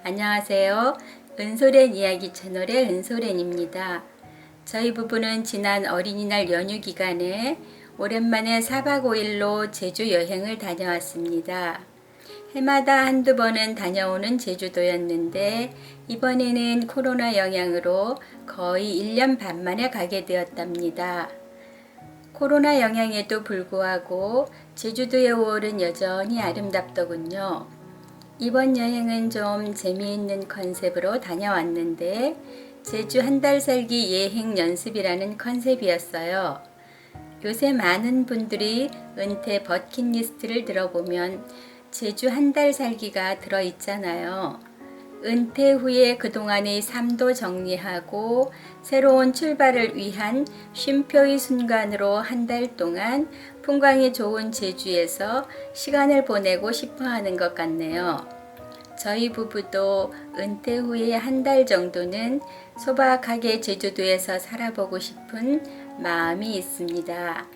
안녕하세요. 은솔의 이야기 채널의 은솔엔입니다. 저희 부부는 지난 어린이날 연휴 기간에 오랜만에 4박 5일로 제주 여행을 다녀왔습니다. 해마다 한두 번은 다녀오는 제주도였는데 이번에는 코로나 영향으로 거의 1년 반 만에 가게 되었답니다. 코로나 영향에도 불구하고 제주도의 5월은 여전히 아름답더군요. 이번 여행은 좀 재미있는 컨셉으로 다녀왔는데 제주 한 달 살기 예행 연습이라는 컨셉이었어요. 요새 많은 분들이 은퇴 버킷리스트를 들어보면 제주 한 달 살기가 들어있잖아요. 은퇴 후에 그동안의 삶도 정리하고 새로운 출발을 위한 쉼표의 순간으로 한 달 동안 풍광이 좋은 제주에서 시간을 보내고 싶어 하는 것 같네요. 저희 부부도 은퇴 후에 한 달 정도는 소박하게 제주도에서 살아보고 싶은 마음이 있습니다.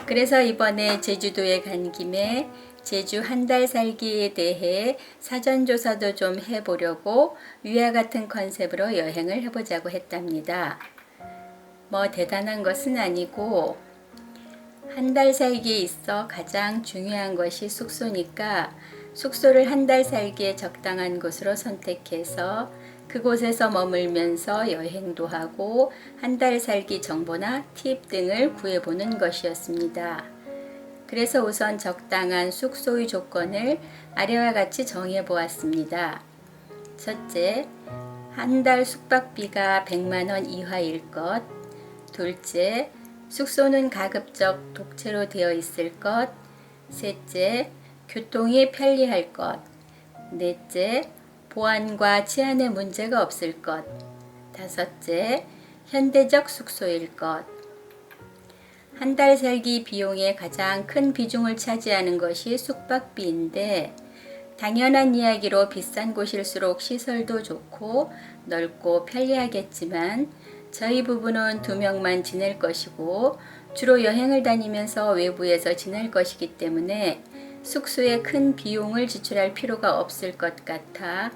그래서 이번에 제주도에 간 김에 제주 한 달 살기에 대해 사전조사도 좀 해보려고 위와 같은 컨셉으로 여행을 해보자고 했답니다. 뭐 대단한 것은 아니고 한 달 살기에 있어 가장 중요한 것이 숙소니까 숙소를 한 달 살기에 적당한 곳으로 선택해서 그곳에서 머물면서 여행도 하고 한 달 살기 정보나 팁 등을 구해보는 것이었습니다. 그래서 우선 적당한 숙소의 조건을 아래와 같이 정해 보았습니다. 첫째, 한 달 숙박비가 100만 원 이하일 것. 둘째, 숙소는 가급적 독채로 되어 있을 것. 셋째, 교통이 편리할 것. 넷째, 보안과 치안에 문제가 없을 것. 다섯째, 현대적 숙소일 것. 한 달 살기 비용의 가장 큰 비중을 차지하는 것이 숙박비인데 당연한 이야기로 비싼 곳일수록 시설도 좋고 넓고 편리하겠지만 저희 부부는 2명만 지낼 것이고 주로 여행을 다니면서 외부에서 지낼 것이기 때문에 숙소에 큰 비용을 지출할 필요가 없을 것 같아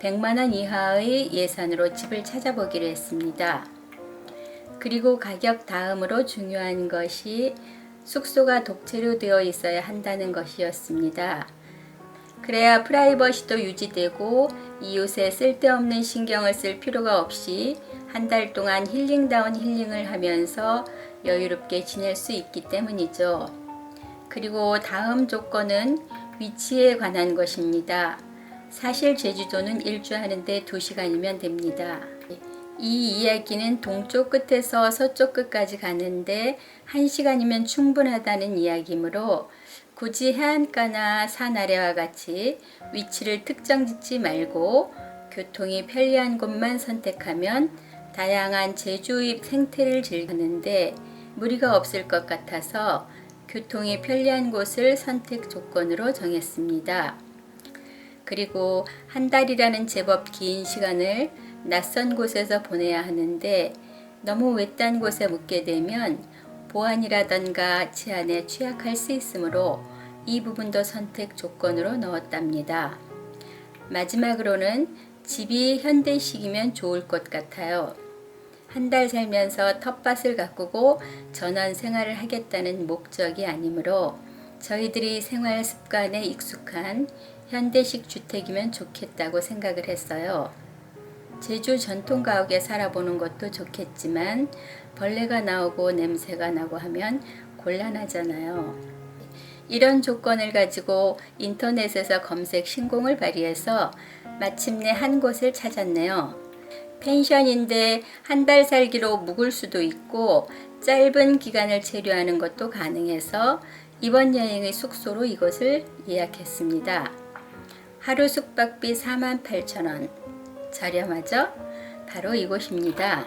100만 원 이하의 예산으로 집을 찾아보기로 했습니다. 그리고 가격 다음으로 중요한 것이 숙소가 독채로 되어 있어야 한다는 것이었습니다. 그래야 프라이버시도 유지되고 이웃에 쓸데없는 신경을 쓸 필요가 없이 한 달 동안 힐링다운 힐링을 하면서 여유롭게 지낼 수 있기 때문이죠. 그리고 다음 조건은 위치에 관한 것입니다. 사실 제주도는 일주하는데 2시간이면 됩니다. 이 이야기는 동쪽 끝에서 서쪽 끝까지 가는데 1시간이면 충분하다는 이야기이므로 굳이 해안가나 산 아래와 같이 위치를 특정 짓지 말고 교통이 편리한 곳만 선택하면 다양한 제주의 생태를 즐기는데 무리가 없을 것 같아서 교통이 편리한 곳을 선택 조건으로 정했습니다. 그리고 한 달이라는 제법 긴 시간을 낯선 곳에서 보내야 하는데 너무 외딴 곳에 묵게 되면 보안이라던가 치안에 취약할 수 있으므로 이 부분도 선택 조건으로 넣었답니다. 마지막으로는 집이 현대식이면 좋을 것 같아요. 한 달 살면서 텃밭을 가꾸고 전원 생활을 하겠다는 목적이 아니므로 저희들이 생활 습관에 익숙한 현대식 주택이면 좋겠다고 생각을 했어요. 제주 전통 가옥에 살아보는 것도 좋겠지만 벌레가 나오고 냄새가 나고 하면 곤란하잖아요. 이런 조건을 가지고 인터넷에서 검색 신공을 발휘해서 마침내 한 곳을 찾았네요. 펜션인데 한 달 살기로 묵을 수도 있고 짧은 기간을 체류하는 것도 가능해서 이번 여행의 숙소로 이곳을 예약했습니다. 하루 숙박비 48,000원. 저렴하죠? 바로 이곳입니다.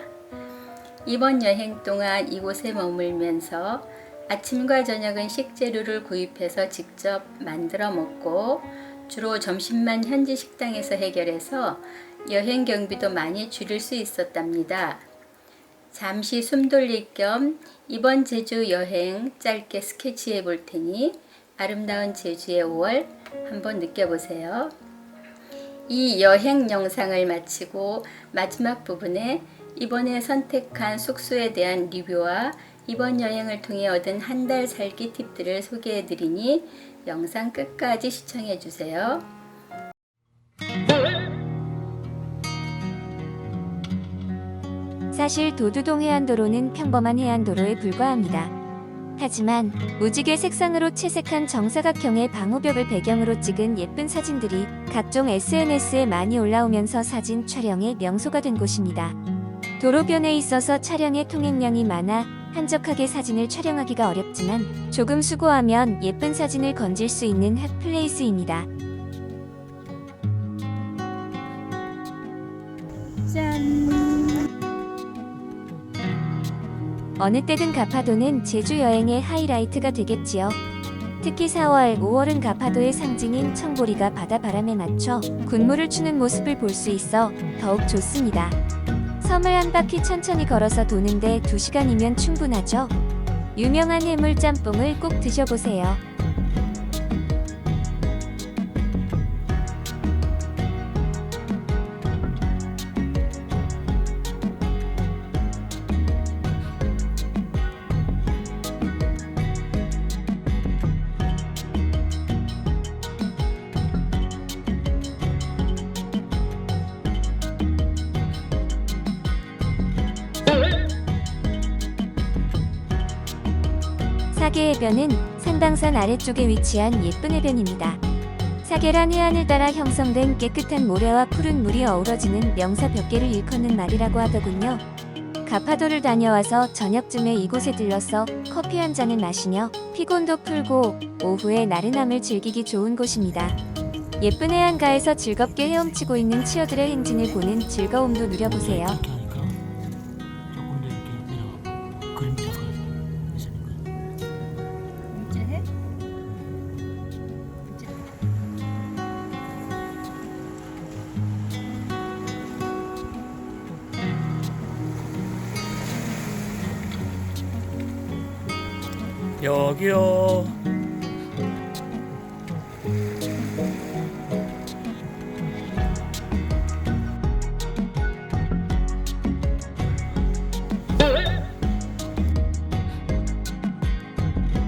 이번 여행 동안 이곳에 머물면서 아침과 저녁은 식재료를 구입해서 직접 만들어 먹고 주로 점심만 현지 식당에서 해결해서 여행 경비도 많이 줄일 수 있었답니다. 잠시 숨 돌릴 겸 이번 제주 여행 짧게 스케치해 볼 테니 아름다운 제주의 5월 한번 느껴보세요. 이 여행 영상을 마치고 마지막 부분에 이번에 선택한 숙소에 대한 리뷰와 이번 여행을 통해 얻은 한 달 살기 팁들을 소개해 드리니 영상 끝까지 시청해 주세요. 사실 도두동 해안도로는 평범한 해안도로에 불과합니다. 하지만 무지개 색상으로 채색한 정사각형의 방호벽을 배경으로 찍은 예쁜 사진들이 각종 SNS에 많이 올라오면서 사진 촬영의 명소가 된 곳입니다. 도로변에 있어서 차량의 통행량이 많아 한적하게 사진을 촬영하기가 어렵지만 조금 수고하면 예쁜 사진을 건질 수 있는 핫플레이스입니다. 짠! 어느 때든 가파도는 제주 여행의 하이라이트가 되겠지요. 특히 4월, 5월은 가파도의 상징인 청보리가 바다 바람에 맞춰 군무를 추는 모습을 볼 수 있어 더욱 좋습니다. 섬을 한 바퀴 천천히 걸어서 도는데 2시간이면 충분하죠. 유명한 해물 짬뽕을 꼭 드셔보세요. 사계해변은 산방산 아래쪽에 위치한 예쁜 해변입니다. 사계란 해안을 따라 형성된 깨끗한 모래와 푸른 물이 어우러지는 명사 몇 개를 일컫는 말이라고 하더군요. 가파도를 다녀와서 저녁쯤에 이곳에 들러서 커피 한 잔을 마시며 피곤도 풀고 오후에 나른함을 즐기기 좋은 곳입니다. 예쁜 해안가에서 즐겁게 헤엄치고 있는 치어들의 행진을 보는 즐거움도 누려보세요. 여기요.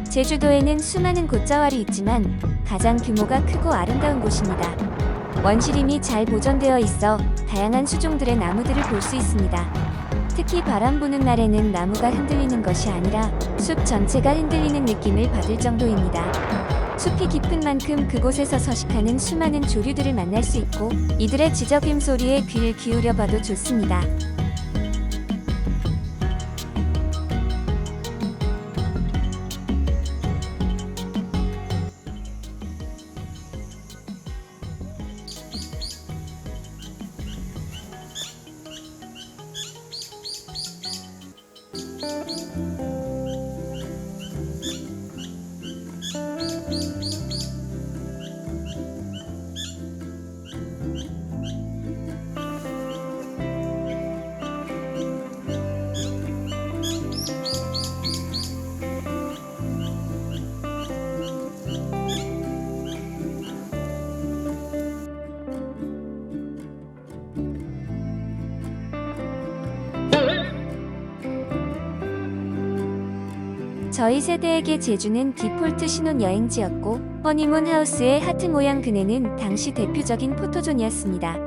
제주도에는 수많은 곶자왈이 있지만 가장 규모가 크고 아름다운 곳입니다. 원시림이 잘 보존되어 있어 다양한 수종들의 나무들을 볼 수 있습니다. 특히 바람 부는 날에는 나무가 흔들리는 것이 아니라 숲 전체가 흔들리는 느낌을 받을 정도입니다. 숲이 깊은 만큼 그곳에서 서식하는 수많은 조류들을 만날 수 있고 이들의 지저귀 소리에 귀를 기울여 봐도 좋습니다. 저희 세대에게 제주는 디폴트 신혼여행지였고 허니문 하우스의 하트 모양 그네는 당시 대표적인 포토존이었습니다.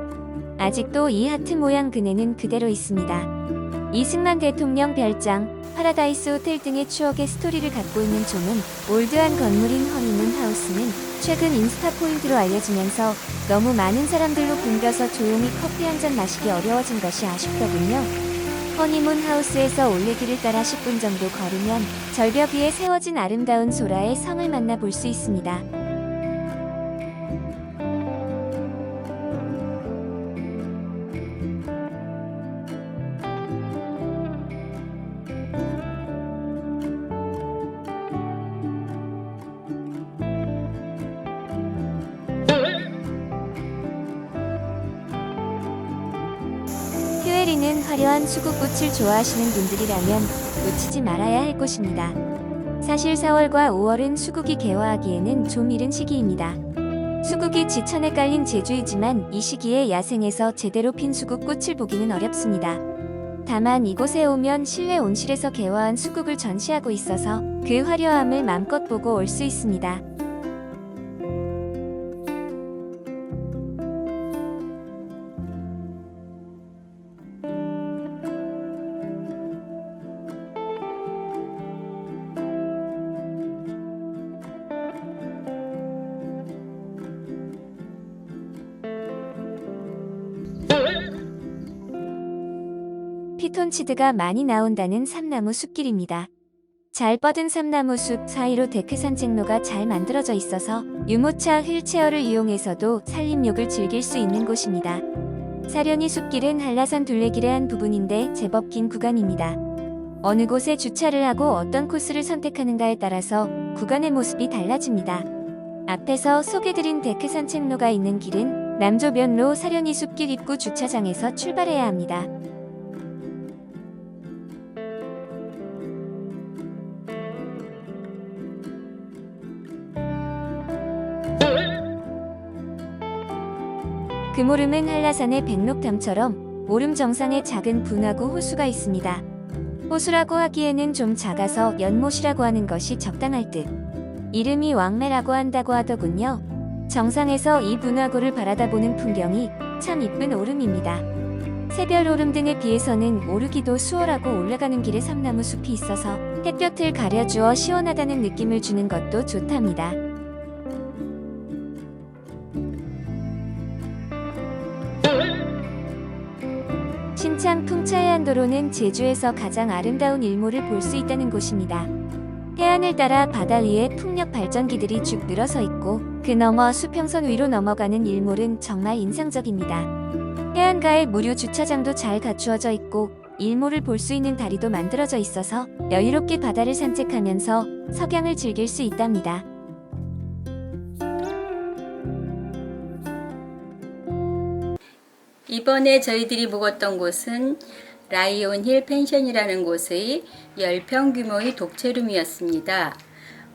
아직도 이 하트 모양 그네는 그대로 있습니다. 이승만 대통령 별장, 파라다이스 호텔 등의 추억의 스토리를 갖고 있는 존은 올드한 건물인 허니문 하우스는 최근 인스타 포인트로 알려지면서 너무 많은 사람들로 붐벼서 조용히 커피 한 잔 마시기 어려워진 것이 아쉽더군요. 허니문 하우스에서 올레길을 따라 10분 정도 걸으면 절벽 위에 세워진 아름다운 소라의 성을 만나볼 수 있습니다. 스키리는 화려한 수국꽃을 좋아하시는 분들이라면 놓치지 말아야 할 곳입니다. 사실 4월과 5월은 수국이 개화하기에는 좀 이른 시기입니다. 수국이 지천에 깔린 제주이지만 이 시기에 야생에서 제대로 핀 수국꽃을 보기는 어렵습니다. 다만 이곳에 오면 실내 온실에서 개화한 수국을 전시하고 있어서 그 화려함을 맘껏 보고 올 수 있습니다. 피톤치드가 많이 나온다는 삼나무 숲길입니다. 잘 뻗은 삼나무 숲 사이로 데크 산책로가 잘 만들어져 있어서 유모차 휠체어를 이용해서도 산림욕을 즐길 수 있는 곳입니다. 사려니 숲길은 한라산 둘레길의 한 부분인데 제법 긴 구간입니다. 어느 곳에 주차를 하고 어떤 코스를 선택하는가에 따라서 구간의 모습이 달라집니다. 앞에서 소개드린 데크 산책로가 있는 길은 남조변로 사려니 숲길 입구 주차장에서 출발해야 합니다. 금오름은 한라산의 백록담처럼 오름 정상에 작은 분화구 호수가 있습니다. 호수라고 하기에는 좀 작아서 연못이라고 하는 것이 적당할 듯. 이름이 왕매라고 한다고 하더군요. 정상에서 이 분화구를 바라다보는 풍경이 참 이쁜 오름입니다. 새별 오름 등에 비해서는 오르기도 수월하고 올라가는 길에 삼나무 숲이 있어서 햇볕을 가려주어 시원하다는 느낌을 주는 것도 좋답니다. 신창 풍차해안도로는 제주에서 가장 아름다운 일몰을 볼 수 있다는 곳입니다. 해안을 따라 바다 위에 풍력 발전기들이 쭉 늘어서 있고 그 너머 수평선 위로 넘어가는 일몰은 정말 인상적입니다. 해안가에 무료 주차장도 잘 갖추어져 있고 일몰을 볼 수 있는 다리도 만들어져 있어서 여유롭게 바다를 산책하면서 석양을 즐길 수 있답니다. 이번에 저희들이 묵었던 곳은 라이온힐 펜션이라는 곳의 10평 규모의 독채룸이었습니다.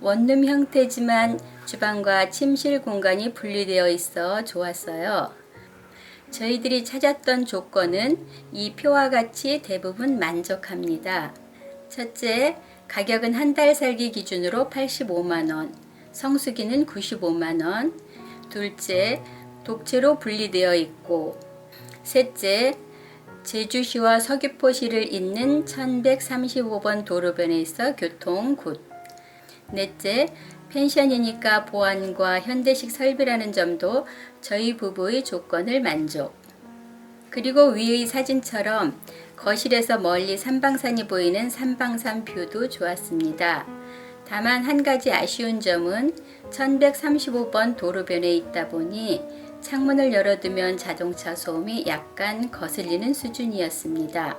원룸 형태지만 주방과 침실 공간이 분리되어 있어 좋았어요. 저희들이 찾았던 조건은 이 표와 같이 대부분 만족합니다. 첫째, 가격은 한 달 살기 기준으로 85만원, 성수기는 95만원. 둘째, 독채로 분리되어 있고, 셋째, 제주시와 서귀포시를 잇는 1135번 도로변에 있어 교통 굿. 넷째, 펜션이니까 보안과 현대식 설비라는 점도 저희 부부의 조건을 만족. 그리고 위의 사진처럼 거실에서 멀리 삼방산이 보이는 삼방산 뷰도 좋았습니다. 다만 한 가지 아쉬운 점은 1135번 도로변에 있다 보니 창문을 열어두면 자동차 소음이 약간 거슬리는 수준이었습니다.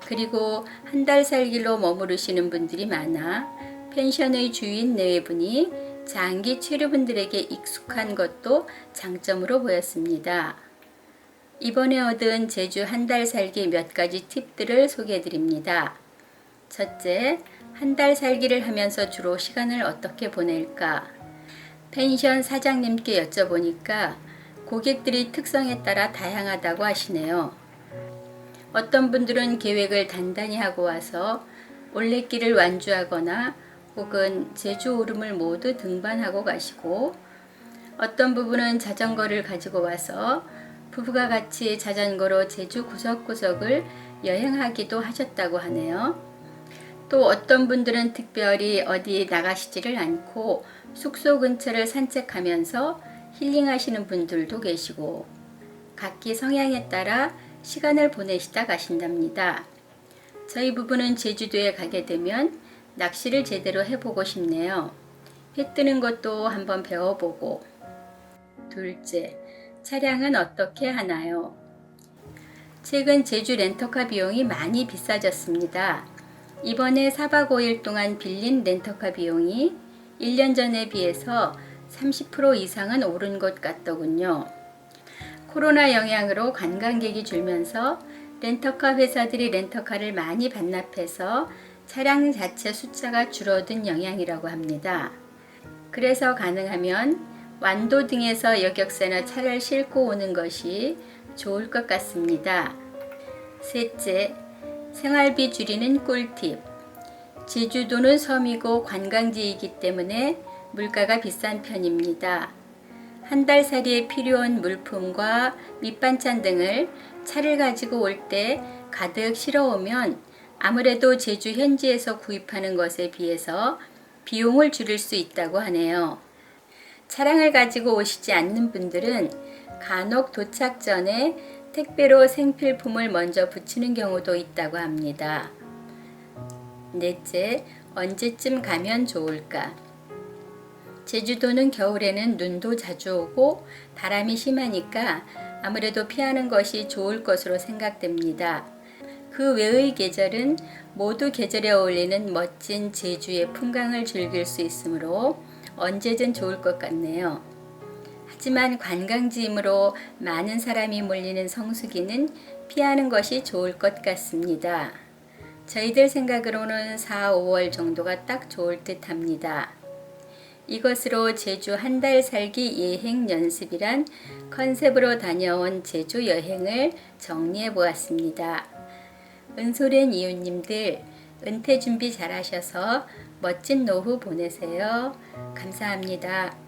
그리고 한 달 살기로 머무르시는 분들이 많아 펜션의 주인 내외분이 장기 체류분들에게 익숙한 것도 장점으로 보였습니다. 이번에 얻은 제주 한 달 살기 몇 가지 팁들을 소개해 드립니다. 첫째, 한 달 살기를 하면서 주로 시간을 어떻게 보낼까? 펜션 사장님께 여쭤보니까 고객들의 특성에 따라 다양하다고 하시네요. 어떤 분들은 계획을 단단히 하고 와서 올레길을 완주하거나 혹은 제주 오름을 모두 등반하고 가시고, 어떤 부분은 자전거를 가지고 와서 부부가 같이 자전거로 제주 구석구석을 여행하기도 하셨다고 하네요. 또 어떤 분들은 특별히 어디 나가시지를 않고 숙소 근처를 산책하면서 힐링하시는 분들도 계시고, 각기 성향에 따라 시간을 보내시다 가신답니다. 저희 부부는 제주도에 가게 되면 낚시를 제대로 해보고 싶네요. 회 뜨는 것도 한번 배워보고. 둘째, 차량은 어떻게 하나요? 최근 제주 렌터카 비용이 많이 비싸졌습니다. 이번에 4박 5일 동안 빌린 렌터카 비용이 1년 전에 비해서 30% 이상은 오른 것 같더군요. 코로나 영향으로 관광객이 줄면서 렌터카 회사들이 렌터카를 많이 반납해서 차량 자체 숫자가 줄어든 영향이라고 합니다. 그래서 가능하면 완도 등에서 여객사나 차를 싣고 오는 것이 좋을 것 같습니다. 셋째, 생활비 줄이는 꿀팁. 제주도는 섬이고 관광지이기 때문에 물가가 비싼 편입니다. 한 달 살이에 필요한 물품과 밑반찬 등을 차를 가지고 올 때 가득 실어오면 아무래도 제주 현지에서 구입하는 것에 비해서 비용을 줄일 수 있다고 하네요. 차량을 가지고 오시지 않는 분들은 간혹 도착 전에 택배로 생필품을 먼저 붙이는 경우도 있다고 합니다. 넷째, 언제쯤 가면 좋을까? 제주도는 겨울에는 눈도 자주 오고 바람이 심하니까 아무래도 피하는 것이 좋을 것으로 생각됩니다. 그 외의 계절은 모두 계절에 어울리는 멋진 제주의 풍광을 즐길 수 있으므로 언제든 좋을 것 같네요. 하지만 관광지이므로 많은 사람이 몰리는 성수기는 피하는 것이 좋을 것 같습니다. 저희들 생각으로는 4, 5월 정도가 딱 좋을 듯 합니다. 이것으로 제주 한 달 살기 예행 연습이란 컨셉으로 다녀온 제주 여행을 정리해 보았습니다. 은솔한 이웃님들, 은퇴 준비 잘 하셔서 멋진 노후 보내세요. 감사합니다.